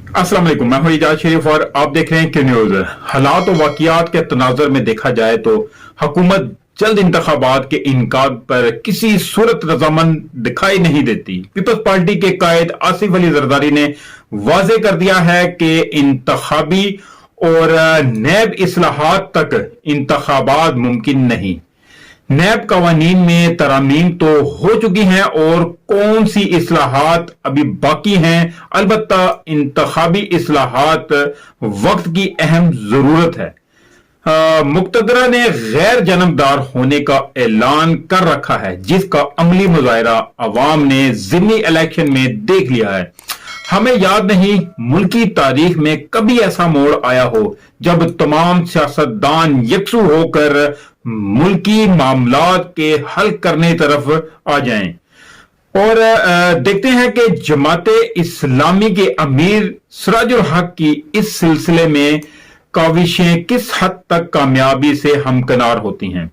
अस्सलाम वालेकुम, मैं हूं इजाज शरीफ और आप देख रहे हैं क्यू न्यूज। हालात और वाकयात के तनाजर में देखा जाए तो हुकूमत जल्द इंतखाबात के इनकार पर किसी सूरत रजामंद दिखाई नहीं देती। पीपल्स पार्टी के कायद आसिफ अली जरदारी ने वाजे कर दिया है कि इंतखाबी और नैब इस्लाहात तक इंतखाबात मुमकिन नहीं। नैब कवानीन में तरामीम तो हो चुकी हैं और कौन सी इस्लाहात अभी बाकी हैं। अलबत्ता इंतखाबी इस्लाहात वक्त की अहम जरूरत है। मुक्तदरा ने गैर जनमदार होने का ऐलान कर रखा है, जिसका अमली मुजाहरा अवाम ने ज़िमनी इलेक्शन में देख लिया है। हमें याद नहीं मुल्की तारीख में कभी ऐसा मोड़ आया हो जब तमाम सियासतदान यकसू होकर मुल्की मामलात के हल करने तरफ आ जाएं। और देखते हैं कि जमाते इस्लामी के अमीर सिराजुल हक की इस सिलसिले में काविशें किस हद तक कामयाबी से हमकिनार होती हैं।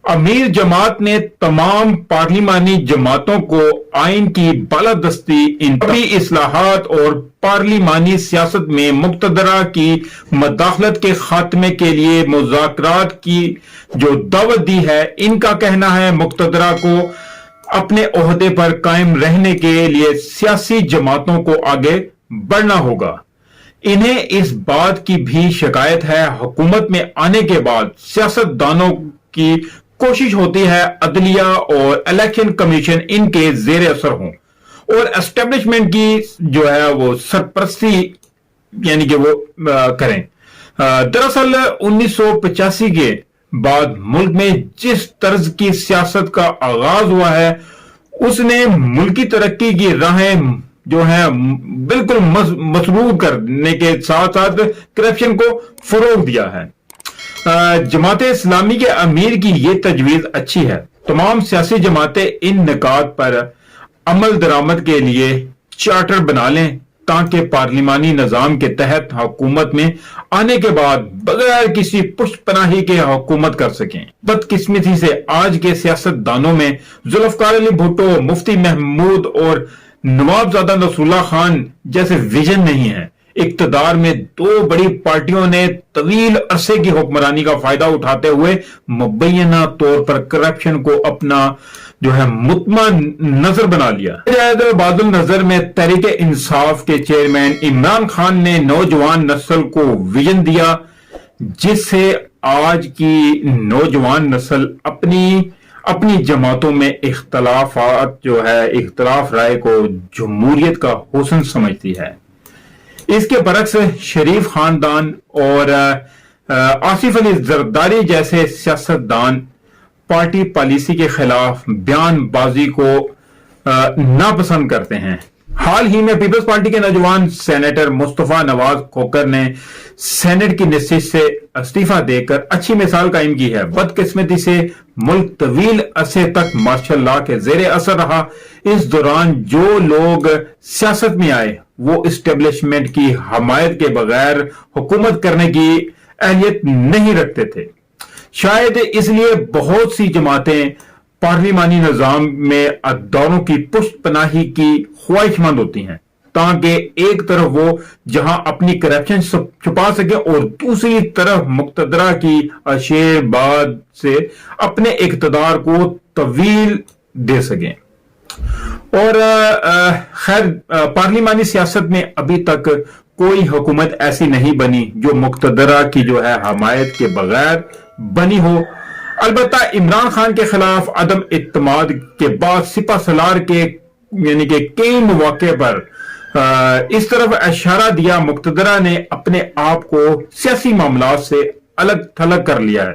अमीर जमात ने तमाम पार्लिमानी जमातों को आइन की बालादस्ती, इंतखाबी इस्लाहात और पार्लिमानी सियासत में मुक्तदरा की मदाखलत के खात्मे के लिए मुज़ाकरात की जो दावत दी है। इनका कहना है मुक्तदरा को अपने ओहदे पर कायम रहने के लिए सियासी जमातों को आगे बढ़ना होगा। इन्हें इस बात की भी शिकायत है हुकूमत में आने के बाद सियासतदानों की कोशिश होती है अदलिया और इलेक्शन कमीशन इनके जेर असर हों और एस्टेब्लिशमेंट की जो है वो सरपरस्ती यानी कि वो करें। दरअसल 1985 के बाद मुल्क में जिस तर्ज की सियासत का आगाज हुआ है उसने मुल्की तरक्की की राहें जो है बिल्कुल मसरूर करने के साथ साथ करप्शन को फरोग दिया है। जमाते इस्लामी के अमीर की ये तजवीज अच्छी है। तमाम सियासी जमातें इन निकात पर अमल दरामद के लिए चार्टर बना लें ताकि पार्लिमानी निजाम के तहत हुकूमत में आने के बाद बगैर किसी पुष्पनाही के हुकूमत कर सकें। बदकिस्मती से आज के सियासतदानों में जुल्फकार अली भुट्टो, मुफ्ती महमूद और नवाबजादा नसरुल्लाह खान जैसे विजन नहीं है। इक्तदार में दो बड़ी पार्टियों ने तवील अरसे की हुक्मरानी का फायदा उठाते हुए मुबैना तौर पर करप्शन को अपना जो है मुतमा नजर बना लिया। बादल नजर में तहरीक इंसाफ के चेयरमैन इमरान खान ने नौजवान नस्ल को विजन दिया, जिससे आज की नौजवान नस्ल अपनी जमातों में इख्तलाफात जो है इख्तलाफ राय को जमहूरियत का हुस्न समझती है। इसके बरक्स शरीफ खानदान और आसिफ अली जरदारी जैसे सियासतदान पार्टी पॉलिसी के खिलाफ बयानबाजी को नापसंद करते हैं। हाल ही में पीपल्स पार्टी के नौजवान सेनेटर मुस्तफा नवाज खोकर ने सेनेट की नशिस्त से इस्तीफा देकर अच्छी मिसाल कायम की है। बदकिस्मती से मुल्क तवील अरसे तक मार्शल लॉ के जेर असर रहा। इस दौरान जो लोग सियासत में आए वो इस्टेब्लिशमेंट की हमायत के बगैर हुकूमत करने की अहलियत नहीं रखते थे। शायद इसलिए बहुत सी जमातें पार्लिमानी निजाम में अदौरों की पुष्टपनाही की ख्वाहिशमंद होती हैं ताकि एक तरफ वो जहां अपनी करप्शन छुपा सके और दूसरी तरफ मुक्तदरा की आशीर्वाद से अपने इक्तदार को तवील दे सकें। और खैर पार्लिमानी सियासत में अभी तक कोई हुकूमत ऐसी नहीं बनी जो मुक्तदरा की जो है हमायत के बगैर बनी हो। अलबत्ता इमरान खान के खिलाफ अदम इत्तेमाद के बाद सिपा सलार के यानी कि कई मौके पर इस तरफ इशारा दिया मुक्तदरा ने अपने आप को सियासी मामलात से अलग थलग कर लिया है।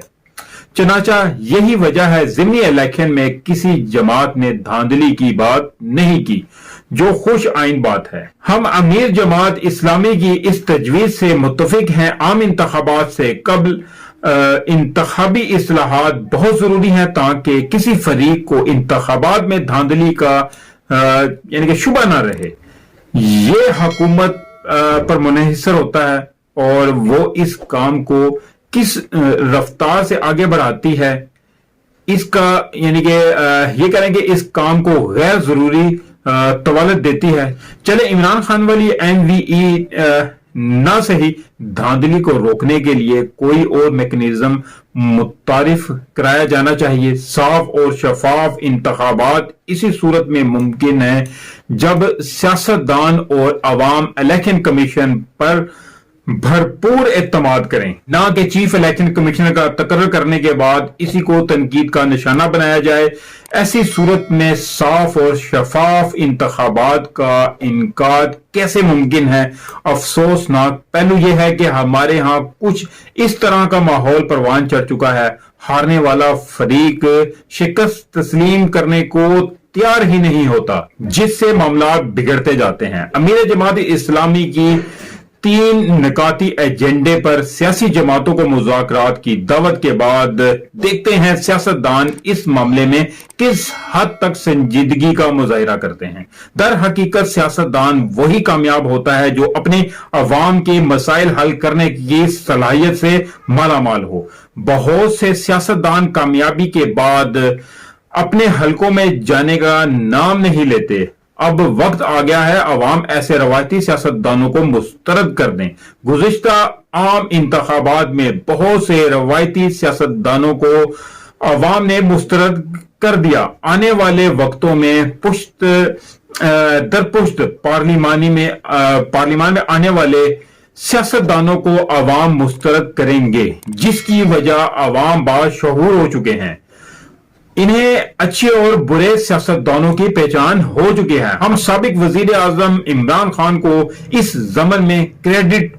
चनाचा यही वजह है ज़िमनी इलेक्शन में किसी जमात ने धांधली की बात नहीं की, जो खुश आइन बात है। हम अमीर जमात इस्लामी की इस तजवीज से मुत्तफिक हैं। आम इंतखाबात से कबल इंतखाबी इस्लाहात बहुत जरूरी है ताकि किसी फरीक को इंतखाबात में धांधली का यानी कि शुबा ना रहे। ये हुकूमत पर मुनहसर होता है और वो इस काम को किस रफ्तार से आगे बढ़ाती है इसका यानी कि ये करें कि इस काम को गैर जरूरी तवालत देती है। चले इमरान खान वाली MVE ना सही, धांधली को रोकने के लिए कोई और मैकेनिज्म मुतारिफ कराया जाना चाहिए। साफ और शफाफ इंतखाबात इसी सूरत में मुमकिन है जब सियासतदान और अवाम इलेक्शन कमीशन पर भरपूर एतमाद करें, ना कि चीफ इलेक्शन कमिश्नर का तकर्रर करने के बाद इसी को तनकीद का निशाना बनाया जाए। ऐसी सूरत में साफ और शफाफ इंतखाबात का इनकाद कैसे मुमकिन है? अफसोसनाक पहलू यह है कि हमारे यहाँ कुछ इस तरह का माहौल परवान चढ़ चुका है। हारने वाला फरीक शिकस्त तस्लीम करने को तैयार ही नहीं होता, जिससे मामला बिगड़ते जाते हैं। अमीर जमात इस्लामी की 3 निकाती एजेंडे पर सियासी जमातों को मुज़ाकरात की दावत के बाद देखते हैं सियासतदान इस मामले में किस हद तक संजीदगी का मुजाहिरा करते हैं। दर हकीकत सियासतदान वही कामयाब होता है जो अपने अवाम के मसाइल हल करने की सलाहियत से मालामाल हो। बहुत से सियासतदान कामयाबी के बाद अपने हलकों में जाने का नाम नहीं लेते। अब वक्त आ गया है अवाम ऐसे रवायती सियासतदानों को मुस्तरद कर दें। गुज़िश्ता आम इंतखाबात में बहुत से रवायती सियासतदानों को अवाम ने मुस्तरद कर दिया। आने वाले वक्तों में पुश्त दर पुश्त पार्लिमान में आने वाले सियासतदानों को अवाम मुस्तरद करेंगे, जिसकी वजह अवाम बाशऊर हो चुके हैं। इन्हें अच्छे और बुरे सियासतदानों की पहचान हो चुकी है। हम साबिक वजीर आजम इमरान खान को इस ज़मन में क्रेडिट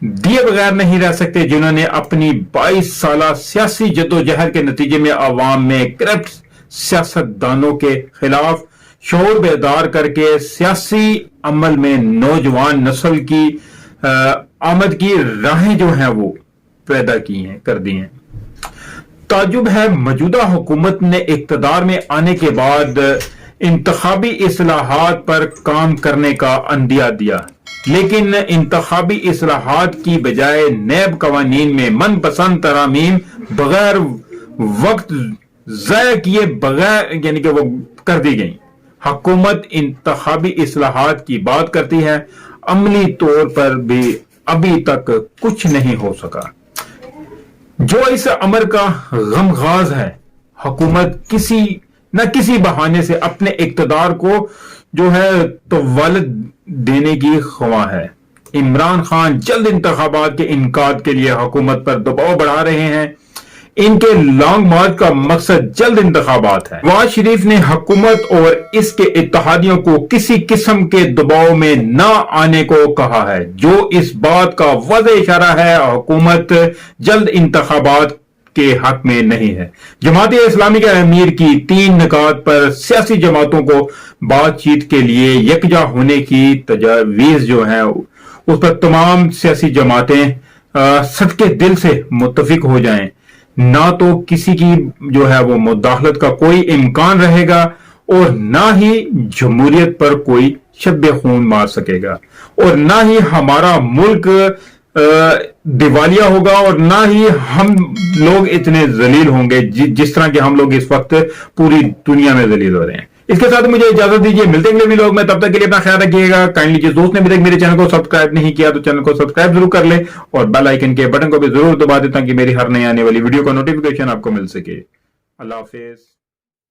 दिए बगैर नहीं रह सकते, जिन्होंने अपनी 22 साला सियासी जद्दोजहद के नतीजे में अवाम में करप्ट सियासतदानों के खिलाफ शऊर बेदार करके सियासी अमल में नौजवान नस्ल की आमद की राहें जो हैं वो पैदा की हैं, कर दी हैं। ताजुब है मौजूदा हुकूमत ने इक़्तिदार में आने के बाद इंतखाबी इस्लाहात पर काम करने का अंदिया दिया, लेकिन इंतखाबी इस्लाहात की बजाय नैब कवानीन में मनपसंद तरामीम बगैर वक्त ज़ाया किए बगैर यानी कि वो कर दी गई। हुकूमत इंतखाबी इस्लाहात की बात करती है, अमली तौर पर भी अभी तक कुछ नहीं हो सका। जो इस अमर का गमगाज है, हुकूमत किसी न किसी बहाने से अपने इक़्तिदार को जो है तवालत देने की ख्वाह है। इमरान खान जल्द इंतखाबात के इनकाद के लिए हुकूमत पर दबाव बढ़ा रहे हैं। इनके लॉन्ग मार्च का मकसद जल्द इंतखाबात है। नवाज शरीफ ने हुकूमत और इसके इत्तेहादियों को किसी किस्म के दबाव में न आने को कहा है, जो इस बात का वाज़ेह इशारा है हुकूमत जल्द इंतखाबात के हक में नहीं है। जमात इस्लामी के अमीर की 3 निकात पर सियासी जमातों को बातचीत के लिए यकजा होने की तजवीज़ जो है उस पर तमाम सियासी जमातें सदके दिल से मुत्तफिक हो जाएं। ना तो किसी की जो है वो मुदाखलत का कोई इम्कान रहेगा और ना ही जमहूरियत पर कोई शब्बे खून मार सकेगा, और ना ही हमारा मुल्क दिवालिया होगा, और ना ही हम लोग इतने जलील होंगे जिस तरह के हम लोग इस वक्त पूरी दुनिया में जलील हो रहे हैं। इसके साथ मुझे इजाजत दीजिए, मिलते हैं अगले व्लॉग में। तब तक के लिए अपना ख्याल रखिएगा। काइंडली जिस दोस्त ने अभी तक मेरे चैनल को सब्सक्राइब नहीं किया तो चैनल को सब्सक्राइब जरूर कर ले और बेल आइकन के बटन को भी जरूर दबा दे ताकि मेरी हर नई आने वाली वीडियो का नोटिफिकेशन आपको मिल सके। अल्लाह हाफिज।